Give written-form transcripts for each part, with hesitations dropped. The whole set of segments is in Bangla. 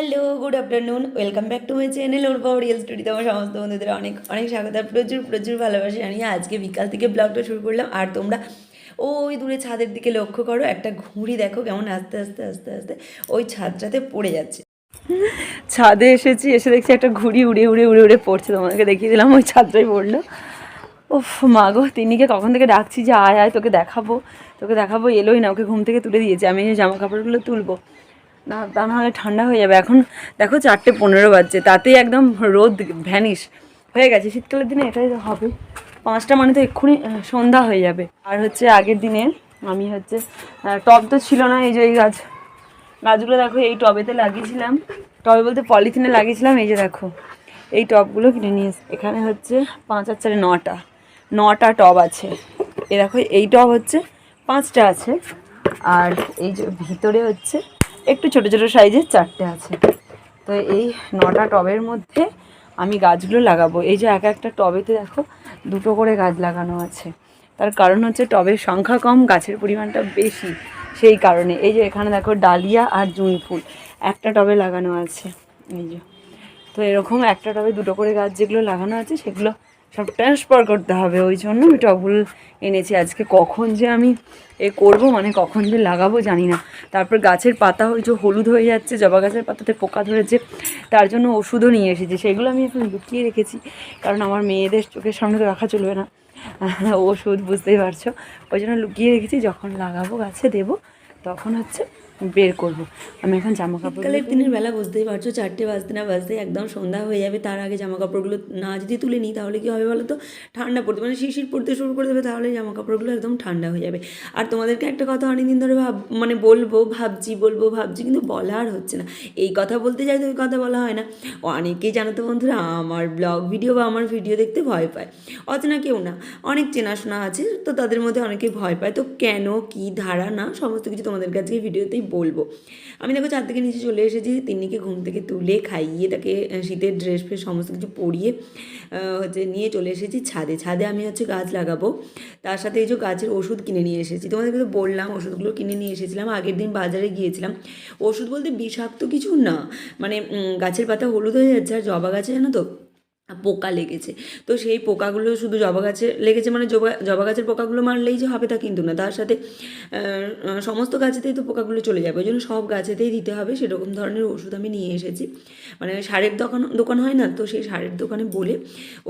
Hello, good afternoon, welcome back to my channel or power real story. তোমার সমস্ত বন্ধুদের অনেক অনেক স্বাগত আর প্রচুর প্রচুর ভালোবাসা জানিয়ে আজকে বিকাল থেকে ব্লগটা শুরু করলাম। আর তোমরা ওই দূরে ছাদের দিকে লক্ষ্য করো, একটা ঘুড়ি দেখো কেমন আস্তে আস্তে আস্তে আস্তে ওই ছাদটাতে পড়ে যাচ্ছে। ছাদে এসেছি, এসে দেখছি একটা ঘুড়ি উড়ে উড়ে উড়ে উড়ে পড়ছে। তোমাদেরকে দেখিয়ে দিলাম, ওই ছাদটাই পড়লো। ওফ মা গো, তিন্নিকে কখন থেকে ডাকছি যে আয় আয় তোকে দেখাবো তোকে দেখাবো, এলোই না। ওকে ঘুম থেকে তুলে দিয়েছি, আমি এই জামা কাপড়গুলো তুলবো না, তা নাহলে ঠান্ডা হয়ে যাবে। এখন দেখো 4:15 বাজছে, তাতেই একদম রোদ ভ্যানিশ হয়ে গেছে। শীতকালের দিনে এটাই তো হবে, 5টা মানে তো এক্ষুনি সন্ধ্যা হয়ে যাবে। আর হচ্ছে আগের দিনে আমি হচ্ছে টব তো ছিল না, এই যে এই গাছগুলো দেখো এই টবেতে লাগিয়েছিলাম। টবে বলতে পলিথিনে লাগিয়েছিলাম। এই যে দেখো এই টবগুলো কিনে নিয়ে এখানে হচ্ছে 5 আর 4 9টা টব আছে। এ দেখো এই টব হচ্ছে 5টা আছে, আর এই যে ভিতরে হচ্ছে একটু ছোটো ছোটো সাইজের 4টে আছে। তো এই 9টা টবের মধ্যে আমি গাছগুলো লাগাবো। এই যে এক একটা টবেতে দেখো 2টো করে গাছ লাগানো আছে। তার কারণ হচ্ছে টবের সংখ্যা কম, গাছের পরিমাণটা বেশি, সেই কারণে। এই যে এখানে দেখো ডালিয়া আর জুঁই ফুল একটা টবে লাগানো আছে। এই যে তো এরকম একটা টবে 2টো করে গাছ যেগুলো লাগানো আছে সেগুলো সব ট্রান্সফার করতে হবে। ওই জন্য আমি টবগুলো এনেছি। আজকে কখন যে আমি করবো, মানে কখন যে লাগাবো জানি না। তারপর গাছের পাতা ওই যে হলুদ হয়ে যাচ্ছে, জবা গাছের পাতাতে পোকা ধরেছে, তার জন্য ওষুধও নিয়ে এসেছি। সেগুলো আমি এখন লুকিয়ে রেখেছি, কারণ আমার মেয়েদের চোখের সামনে তো রাখা চলবে না ওষুধ, বুঝতেই পারছো। ওই জন্য লুকিয়ে রেখেছি, যখন লাগাবো গাছে দেবো তখন হচ্ছে বের করব। আমি এখন জামা কাপড় দিনের বেলা, বুঝতেই পারছো 4টে বাজতে না বাজতে একদম সন্ধ্যা হয়ে যাবে। তার আগে জামা কাপড়গুলো না যদি তুলে নিই তাহলে কী হবে বলো তো, ঠান্ডা পড়তে মানে শিশির পড়তে শুরু করে দেবে, তাহলে জামা কাপড়গুলো একদম ঠান্ডা হয়ে যাবে। আর তোমাদেরকে একটা কথা অনেকদিন ধরে ভাবছি কিন্তু বলা আর হচ্ছে না। এই কথা বলতে যাই তো ওই কথা বলা হয় না। অনেকেই জানো তো বন্ধুরা, আমার ব্লগ ভিডিও বা আমার ভিডিও দেখতে ভয় পায়। অচেনা কেউ না, অনেক চেনাশোনা আছে, তো তাদের মধ্যে অনেকে ভয় পায়। তো কেন, কি ধারা না, সমস্ত কিছু তোমাদের কাছে ভিডিওতেই বলবো। আমি দেখো ছাদ থেকে নিচে চলে এসেছি, তিন্নিকে ঘুম থেকে তুলে খাইয়ে তাকে শীতের ড্রেস ফ্রেস সমস্ত কিছু পরিয়ে হচ্ছে নিয়ে চলে এসেছি ছাদে। ছাদে আমি হচ্ছে গাছ লাগাবো, তার সাথে এই যে গাছের ওষুধ কিনে নিয়ে এসেছি। তোমাদেরকে তো বললাম ওষুধগুলো কিনে নিয়ে এসেছিলাম, আগের দিন বাজারে গিয়েছিলাম। ওষুধ বলতে বিষাক্ত কিছু না, মানে গাছের পাতা হলুদ হয়ে যাচ্ছে, আর জবা গাছে জানো তো পোকা লেগেছে। তো সেই পোকাগুলো শুধু জবা গাছে লেগেছে, মানে জবা গাছের পোকাগুলো মারলেই যে হবে তা কিন্তু না, তার সাথে সমস্ত গাছেতেই তো পোকাগুলো চলে যাবে। ওই জন্য সব গাছেতেই দিতে হবে সেরকম ধরনের ওষুধ আমি নিয়ে এসেছি। মানে সারের দোকান হয় না, তো সেই সারের দোকানে বলে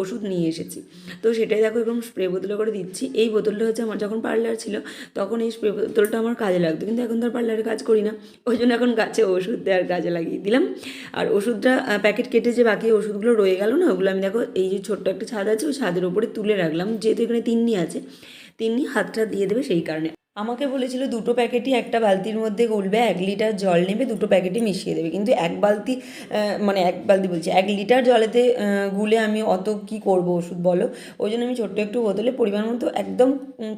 ওষুধ নিয়ে এসেছি। তো সেটাই দেখো এরকম স্প্রে বোতলে করে দিচ্ছি। এই বোতলটা হচ্ছে আমার যখন পার্লার ছিল তখন এই স্প্রে বোতলটা আমার কাজে লাগতো, কিন্তু এখন তো আর পার্লারে কাজ করি না, ওই জন্য এখন গাছে ওষুধ দেওয়ার কাজে লাগিয়ে দিলাম। আর ওষুধটা প্যাকেট কেটে যে বাকি ওষুধগুলো রয়ে গেল না, ওগুলো আমি দেখো এই যে ছোট্ট একটা ছাদ আছে ওই ছাদের ওপরে তুলে রাখলাম, যেহেতু এখানে তিন্নি আছে, তিন্নি হাতটা দিয়ে দেবে সেই কারণে। আমাকে বলেছিল 2টো প্যাকেটই একটা বালতির মধ্যে গুলবে, 1 লিটার জল নেবে, 2টো প্যাকেটই মিশিয়ে দেবে। কিন্তু এক বালতি মানে 1 বালতি বলছি 1 লিটার জলেতে গুলে আমি অত কি করব ওষুধ বলো। ওই জন্য আমি ছোট্ট একটু বোতলে পরিমাণ মতো একদম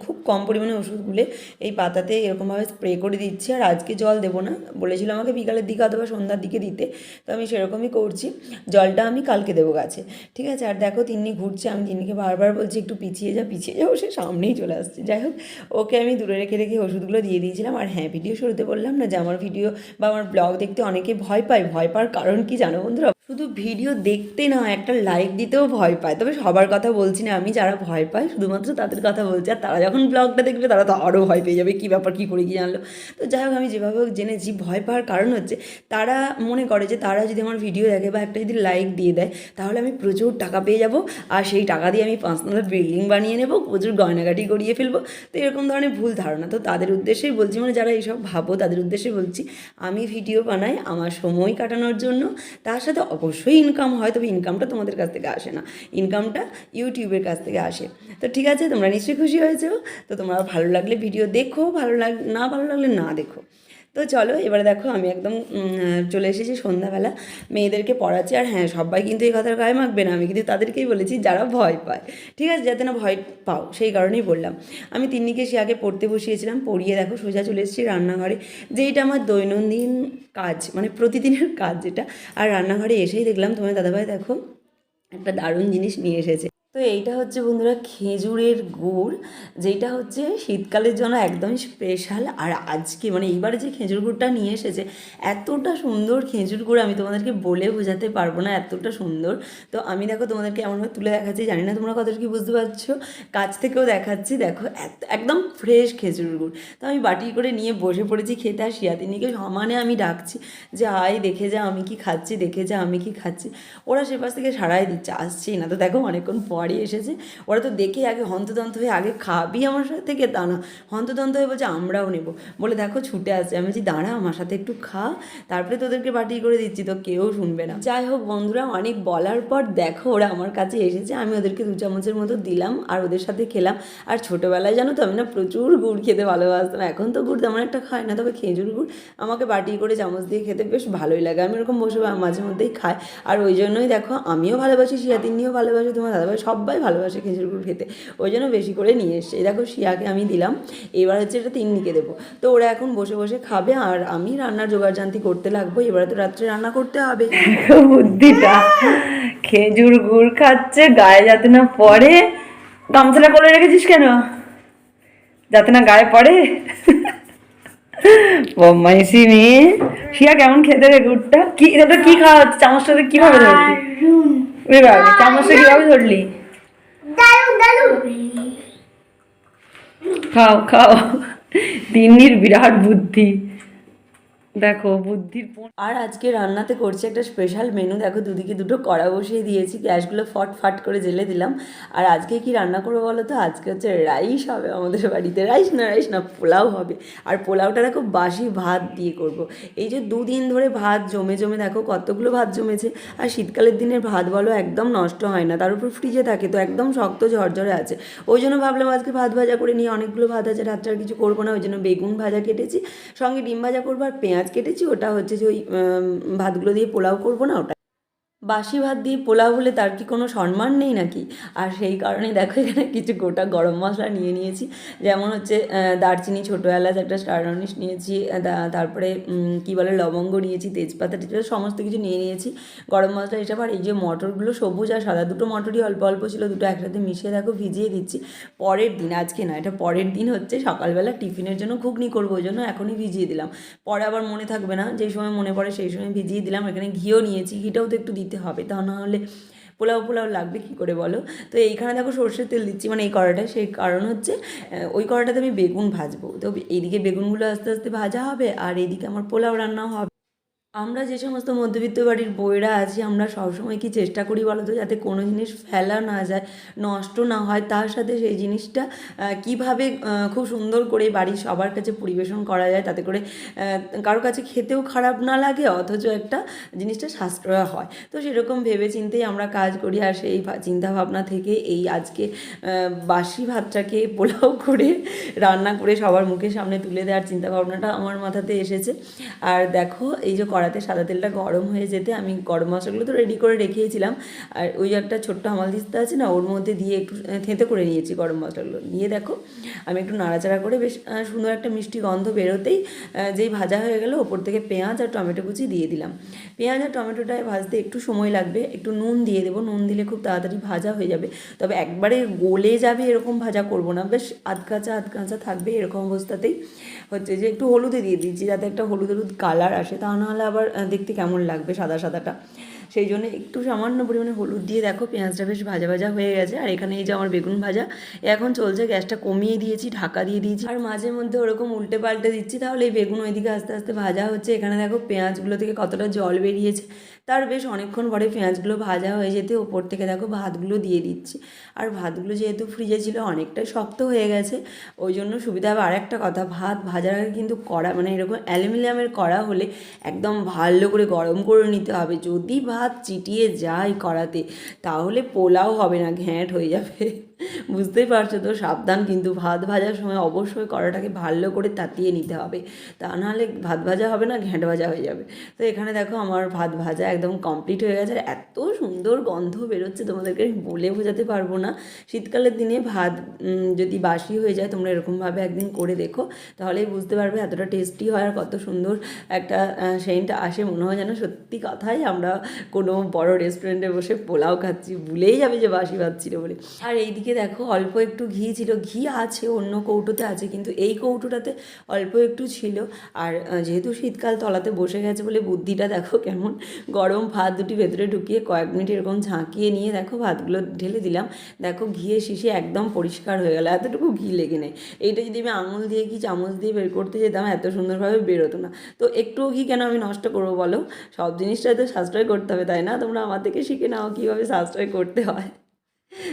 খুব কম পরিমাণে ওষুধ গুলে এই পাতাতে এরকমভাবে স্প্রে করে দিচ্ছি। আর আজকে জল দেবো না, বলেছিল আমাকে বিকালের দিকে অথবা সন্ধ্যার দিকে দিতে, তো আমি সেরকমই করছি। জলটা আমি কালকে দেবো গাছে, ঠিক আছে। আর দেখো তিন্নি ঘুরছে, আমি তিন্নিকে বারবার বলছি একটু পিছিয়ে যাও, সে সামনেই চলে আসছে। যাই হোক, ওকে আমি দূরে রেখে রেখে ওষুধগুলো দিয়ে দিয়েছিলাম। আর হ্যাঁ, ভিডিও শুরুতে বললাম না যে আমার ভিডিও বা আমার ব্লগ দেখতে অনেকে ভয় পায়। ভয় পাওয়ার কারণ কি জানো বন্ধুরা, শুধু ভিডিও দেখতে না, একটা লাইক দিতেও ভয় পায়। তবে সবার কথা বলছি না আমি, যারা ভয় পায় শুধুমাত্র তাদের কথা বলছি। আর তারা যখন ব্লগটা দেখবে তারা তো আরও ভয় পেয়ে যাবে, কী ব্যাপার, কী করে কী জানলো। তো যাই হোক, আমি যেভাবে জেনেছি ভয় পাওয়ার কারণ হচ্ছে তারা মনে করে যে তারা যদি আমার ভিডিও দেখে বা একটা যদি লাইক দিয়ে দেয় তাহলে আমি প্রচুর টাকা পেয়ে যাব, আর সেই টাকা দিয়ে আমি 5 তলা বিল্ডিং বানিয়ে নেবো, প্রচুর গয়নাগাটি করিয়ে ফেলবো। তো এরকম ধরনের ভুল ধারণা। তো তাদের উদ্দেশ্যেই বলছি, মানে যারা এইসব ভাবো তাদের উদ্দেশ্যে বলছি, আমি ভিডিও বানাই আমার সময় কাটানোর জন্য, তার সাথে অবশ্যই ইনকাম হয়, তবে ইনকামটা তোমাদের কাছ থেকে আসে না, ইনকামটা ইউটিউবের কাছ থেকে আসে। তো ঠিক আছে, তোমরা নিশ্চয়ই খুশি হয়েছো। তো তোমরা ভালো লাগলে ভিডিও দেখো, না ভালো লাগলে না দেখো। তো চলো এবারে দেখো আমি একদম চলে এসেছি সন্ধ্যাবেলা, মেয়েদেরকে পড়াচ্ছি। আর হ্যাঁ, সবাই কিন্তু এই কথার গায়ে মাখবে না, আমি কিন্তু তাদেরকেই বলেছি যারা ভয় পায়, ঠিক আছে, যাতে না ভয় পাও সেই কারণেই বললাম। আমি তিন্নিকে সে আগে পড়তে বসিয়েছিলাম, পড়িয়ে দেখো সোজা চলে এসেছি রান্নাঘরে, যেইটা আমার দৈনন্দিন কাজ, মানে প্রতিদিনের কাজ যেটা। আর রান্নাঘরে এসেই দেখলাম তোমার দাদাভাই দেখো একটা দারুণ জিনিস নিয়ে এসেছে। তো এইটা হচ্ছে বন্ধুরা খেজুরের গুড়, যেটা হচ্ছে শীতকালের জন্য একদমই স্পেশাল। আর আজকে মানে এইবারে যে খেজুর গুড়টা নিয়ে এসেছে, এতটা সুন্দর খেজুর গুড় আমি তোমাদেরকে বলে বোঝাতে পারবো না, এতটা সুন্দর। তো আমি দেখো তোমাদেরকে এমনভাবে তুলে দেখাচ্ছি, জানি না তোমরা কতটা কি বুঝতে পারছো, কাছ থেকেও দেখাচ্ছি, দেখো একদম ফ্রেশ খেজুর গুড়। তো আমি বাটি করে নিয়ে বসে পড়েছি খেতে, আর শিয়াতিনিকে সমানে আমি ডাকছি যে আয় দেখে যা আমি কি খাচ্ছি, দেখে যা আমি কি খাচ্ছি। ওরা সে পাশ থেকে সাড়াই দিচ্ছে, আসছেই না। তো দেখো অনেকক্ষণ পরই এসেছে, ওরা তো দেখে আগে হন্তদন্ত হয়ে, আগে খাবি আমার সাথে থেকে, তা না হন্তদন্ত হয়ে বলছে আমরাও নেব, বলে দেখো ছুটে আসছে। আমি বলছি দাঁড়া আমার সাথে একটু খা, তারপরে তোদেরকে বাটি করে দিচ্ছি, তো কেউ শুনবে না। যাই হোক বন্ধুরা, অনেক বলার পর দেখো ওরা আমার কাছে এসেছে, আমি ওদেরকে 2 চামচের মতো দিলাম আর ওদের সাথে খেলাম। আর ছোটোবেলায় জানো তো আমি না প্রচুর গুড় খেতে ভালোবাসতাম, এখন তো গুড় তেমন একটা খায় না, তবে খেজুর গুড় আমাকে বাটি করে চামচ দিয়ে খেতে বেশ ভালোই লাগে, আমি এরকম বসে মাঝে মধ্যেই খাই। আর ওই জন্যই দেখো আমিও ভালোবাসি, শিয়াতিনিও ভালোবাসি, তোমার দাদাভাই সবাই ভালোবাসে খেজুর গুড় খেতে, ওই জন্য বেশি করে নিয়ে এসছে। এই দেখো শিয়াকে আমি দিলাম, এবার হচ্ছে এটা তিন্নিকে দেবো। তো ওরা এখন বসে বসে খাবে আর আমি রান্নার জোগাড়জান্তি করতে লাগবো, এবারে তো রাত্রে রান্না করতে হবে। বুদ্ধিটা, খেজুর গুড় খাচ্ছে গায়ে যাতে না পড়ে। গামছাটা করে রেখেছিস কেন, যাতে না গায়ে পড়ে? বদমাইশি মেয়ে। শিয়া কেমন খেতে রে গুড়টা? কি এটা কি খাওয়া হচ্ছে? চামচটাতে কিভাবে ধরলি? চামচটা কিভাবে ধরলি? খাও খাও, তিন্নির বিরাট বুদ্ধি, দেখো বুদ্ধির। আর আজকে রান্নাতে করছি একটা স্পেশাল মেনু, দেখো দুদিকে দুটো কড়া বসিয়ে দিয়েছি, গ্যাসগুলো ফট করে জ্বেলে দিলাম। আর আজকে কি রান্না করবো বলো তো, আজকে হচ্ছে রাইস হবে আমাদের বাড়িতে, রাইস না পোলাও হবে। আর পোলাওটা দেখো বাসি ভাত দিয়ে করব। এই যে 2 দিন ধরে ভাত জমে দেখো কতগুলো ভাত জমেছে। আর শীতকালের দিনের ভাত বলো একদম নষ্ট হয় না, তার উপর ফ্রিজে থাকে, তো একদম শক্ত ঝরঝরে আছে। ওই জন্য ভাবলাম আজকে ভাত ভাজা করে নিয়ে, অনেকগুলো ভাত আছে, রাত্রে আর কিছু করবো না, ওই জন্য বেগুন ভাজা কেটেছি, সঙ্গে ডিম ভাজা করবো, আর পেঁয়াজ কেটেছি, ওটা হচ্ছে যে ওই ভাতগুলো দিয়ে পোলাও করবো না ওটা। বাসি ভাত দিয়ে পোলাও হলে তার কি কোনো সম্মান নেই নাকি? আর সেই কারণে দেখো এখানে কিছু গোটা গরম মশলা নিয়ে নিয়েছি, যেমন হচ্ছে দারচিনি, ছোটো এলাচ, একটা স্টার অনিশ নিয়েছি, তারপরে কী বলে লবঙ্গ নিয়েছি, তেজপাতা সমস্ত কিছু নিয়ে নিয়েছি গরম মশলা হিসাবে। আর এই যে মটরগুলো সবুজ আর সাদা, দুটো মটরই অল্প ছিল, দুটো একসাথে মিশিয়ে দেখো ভিজিয়ে দিচ্ছি। পরের দিন, আজকে না, এটা পরের দিন হচ্ছে সকালবেলা টিফিনের জন্য ঘুগনি করবো, ওই জন্য এখনই ভিজিয়ে দিলাম, পরে আবার মনে থাকবে না, যেই সময় মনে পড়ে সেই সময় ভিজিয়ে দিলাম। এখানে ঘিও নিয়েছি, ঘিটাও তো একটু দিতে হবে, তা নাহলে পোলাও লাগবে কী করে বলো। তো এইখানে দেখো সর্ষের তেল দিচ্ছি, মানে এই কড়াটায়, সেই কারণ হচ্ছে ওই কড়াটাতে আমি বেগুন ভাজবো, তো এইদিকে বেগুনগুলো আস্তে আস্তে ভাজা হবে আর এইদিকে আমার পোলাও রান্না হবে। আমরা যে সমস্ত মধ্যবিত্ত বাড়ির বউয়েরা আছি, আমরা সবসময় কি চেষ্টা করি বলো তো, যাতে কোনো জিনিস ফেলা না যায়, নষ্ট না হয়, তার সাথে সেই জিনিসটা কিভাবে খুব সুন্দর করে বাড়ির সবার কাছে পরিবেশন করা যায়, তাতে করে কারোর কাছে খেতেও খারাপ না লাগে, অথচ একটা জিনিসটা সাশ্রয় হয়। তো সেরকম ভেবে চিন্তেই আমরা কাজ করি, আর সেই চিন্তাভাবনা থেকে এই আজকে বাসি ভাতটাকে পোলাও করে রান্না করে সবার মুখের সামনে তুলে দেওয়ার চিন্তাভাবনাটা আমার মাথাতে এসেছে। আর দেখো এই যে কড়াতে সাদা তেলটা গরম হয়ে যেতে আমি গরম মশলাগুলো তো রেডি করে রেখেছিলাম, আর ওই একটা ছোট্ট হামালদিস্তা আছে না, ওর মধ্যে দিয়ে একটু থেঁতে করে নিয়েছি গরম মশলাগুলো নিয়ে, দেখো আমি একটু নাড়াচাড়া করে বেশ সুন্দর একটা মিষ্টি গন্ধ বেরোতেই যেই ভাজা হয়ে গেল, ওপর থেকে পেঁয়াজ আর টমেটো কুচি দিয়ে দিলাম। পেঁয়াজ আর টমেটোটায় ভাজতে একটু সময় লাগবে, একটু নুন দিয়ে দেবো, নুন দিলে খুব তাড়াতাড়ি ভাজা হয়ে যাবে, তবে একবারে গলে যাবে এরকম ভাজা করব না, বেশ আধ কাঁচা থাকবে, এরকম অবস্থাতেই হচ্ছে যে একটু হলুদে দিয়ে দিচ্ছি, যাতে একটা হলুদ কালার আসে, তা নাহলে আবার দেখতে কেমন লাগবে সাদাটা, সেই জন্য একটু সামান্য পরিমাণে হলুদ দিয়ে দেখো পেঁয়াজটা বেশ ভাজা হয়ে গেছে। আর এখানে এই যে আমার বেগুন ভাজা এখন চলছে, গ্যাসটা কমিয়ে দিয়েছি, ঢাকা দিয়ে দিয়েছি, আর মাঝে মধ্যে ওরকম উল্টে পাল্টে দিচ্ছি, তাহলে এই বেগুন ওইদিকে আস্তে আস্তে ভাজা হচ্ছে। এখানে দেখো পেঁয়াজগুলো থেকে কতটা জল বেরিয়েছে, তার বেশ অনেকক্ষণ পরে পেঁয়াজগুলো ভাজা হয়ে যেতে ওপর থেকে দেখো ভাতগুলো দিয়ে দিচ্ছি। আর ভাতগুলো যেহেতু ফ্রিজে ছিল অনেকটাই শক্ত হয়ে গেছে, ওই জন্য সুবিধা হবে। আর একটা কথা, ভাত ভাজার আগে কিন্তু কড়া, মানে এরকম অ্যালুমিনিয়ামের কড়া হলে একদম ভালো করে গরম করে নিতে হবে, যদি ভাত চিটিয়ে যায় কড়াতে তাহলে পোলাও হবে না, ঘ্যাঁট হয়ে যাবে। বুঝতেই পারছো তো, সাবধান কিন্তু ভাত ভাজার সময় অবশ্যই কড়াটাকে ভালো করে তাতিয়ে নিতে হবে, তা নাহলে ভাত ভাজা হবে না, ঘ্যাঁট ভাজা হয়ে যাবে। তো এখানে দেখো আমার ভাত ভাজা একদম কমপ্লিট হয়ে গেছে, আর এত সুন্দর গন্ধ বেরোচ্ছে তোমাদেরকে বলে বোঝাতে পারবো না। শীতকালের দিনে ভাত যদি বাসি হয়ে যায়, তোমরা এরকমভাবে একদিন করে দেখো, তাহলেই বুঝতে পারবে এতটা টেস্টি হয় আর কত সুন্দর একটা সেন্ট আসে, মনে হয় যেন সত্যি কথাই আমরা কোনো বড় রেস্টুরেন্টে বসে পোলাও খাচ্ছি, ভুলেই যাবে যে বাসি ভাত ছিল বলে। আর এইদিকে দেখো অল্প একটু ঘি ছিল, ঘি আছে অন্য কৌটোতে আছে, কিন্তু এই কৌটোটাতে অল্প একটু ছিল। আর যেহেতু শীতকাল তলাতে বসে গেছে বলে বুদ্ধিটা দেখো কেমন, গরম ভাত দুটি ভেতরে ঢুকিয়ে কয়েক মিনিট এরকম ঝাঁকিয়ে নিয়ে দেখো ভাতগুলো ঢেলে দিলাম, দেখো ঘিয়ে শিশে একদম পরিষ্কার হয়ে গেল, এতটুকু ঘি লেগে নেই। এইটা যদি আমি আঙুল দিয়ে কি চামচ দিয়ে বের করতে যেতাম, এত সুন্দরভাবে বেরোতো না। তো একটুও ঘি কেন আমি নষ্ট করবো বলো, সব জিনিসটাই তো সাশ্রয় করতে হবে, তাই না? তোমরা আমার থেকে শিখে নাও কীভাবে সাশ্রয় করতে হয়।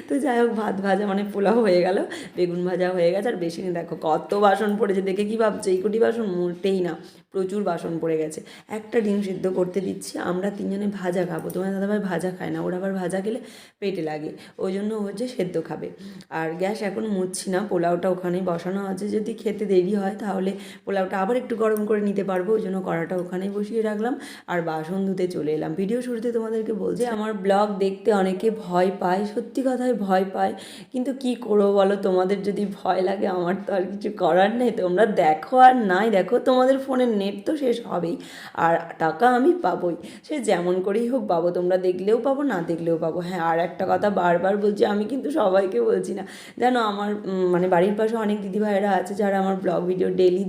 তো যাই হোক, ভাত ভাজা মানে পোলাও হয়ে গেল, বেগুন ভাজা হয়ে গেছে, আর বেশি নেই। দেখো কত বাসন পড়েছে, দেখে কি ভাবছো এই কোটি বাসন? মোটেই না, প্রচুর বাসন পড়ে গেছে। একটা ডিম সিদ্ধ করতে দিচ্ছি, আমরা তিনজনে ভাজা খাবো, তোমার দাদাভাই ভাজা খায় না, ওর আবার ভাজা খেলে পেটে লাগে, ওই জন্য হচ্ছে সেদ্ধ খাবে। আর গ্যাস এখন মুছছি না, পোলাওটা ওখানেই বসানো আছে, যদি খেতে দেরি হয় তাহলে পোলাওটা আবার একটু গরম করে নিতে পারবো, ওই জন্য কড়াটা ওখানেই বসিয়ে রাখলাম আর বাসন ধুতে চলে এলাম। ভিডিও শুরুতে তোমাদেরকে বলছি আমার ব্লগ দেখতে অনেকে ভয় পায়, সত্যি কথায় ভয় পায়, কিন্তু কি করবো বলো, তোমাদের যদি ভয় লাগে আমার তো আর কিছু করার নেই, তোমরা দেখো আর নাই দেখো, তোমাদের ফোনের নেট তো শেষ হবেই, আর টাকা আমি পাবোই, সে যেমন করেই হোক পাবো, তোমরা দেখলেও পাবো না দেখলেও পাবো। হ্যাঁ, আর একটা কথা বারবার বলছি, আমি কিন্তু সবাইকে বলছি না, জানো আমার মানে বাড়ির পাশে অনেক দিদিভাইয়েরা আছে যারা আমার ব্লগ ভিডিও ডেলি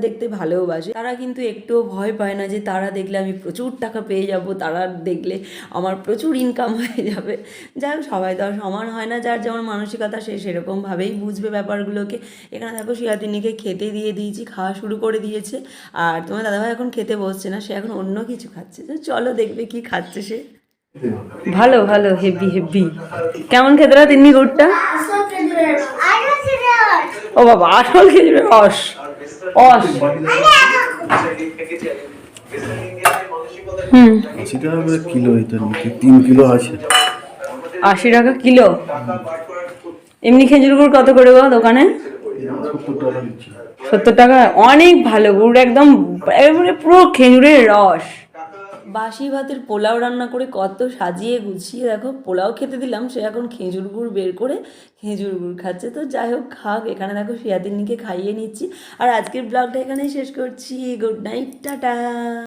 দেখতে ভালোবাসে, তারা কিন্তু একটুও ভয় পায় না যে তারা দেখলে আমি প্রচুর টাকা পেয়ে যাব, তারা দেখলে আমার প্রচুর ইনকাম হয়ে যাবে। যাই হোক, সবাই তো আর সমান হয় না, যার যেমন মানসিকতা সে সেরকমভাবেই বুঝবে ব্যাপারগুলোকে। এখানে দেখো শিয়াতিনিকে খেতে দিয়ে দিয়েছি, খাওয়া শুরু করে দিয়েছে, আর তোমার দাদাভাই এখন খেতে বসছে না, সে এখন অন্য কিছু খাচ্ছে। তো চলো দেখবে কি খাচ্ছে সে। ভালো ভালো, হেভি হেভি। কেমন খেতে রা তিন্নি গুড়টা? ও বাবা, আসল খেজুরের রস, অস। 80 টাকা করে কিলো, এটা নাকি 3 কিলো আছে। 80 টাকা কিলো? এমনি খেজুর গুড় কত করে গো দোকানে? 70 টাকা দিচ্ছি। 70 টাকা? অনেক ভালো গুড়, একদম একেবারে পুরো খেজুরের রস। বাসি ভাতের পোলাও রান্না করে কত সাজিয়ে গুছিয়ে দেখো পোলাও খেতে দিলাম, সে এখন খেজুর গুড় বের করে খেজুর গুড় খাচ্ছে। তো যাই হোক, খাক। এখানে দেখো শিয়াতিনিকে খাইয়ে নিচ্ছি, আর আজকের ব্লগটা এখানেই শেষ করছি। Good night, tata.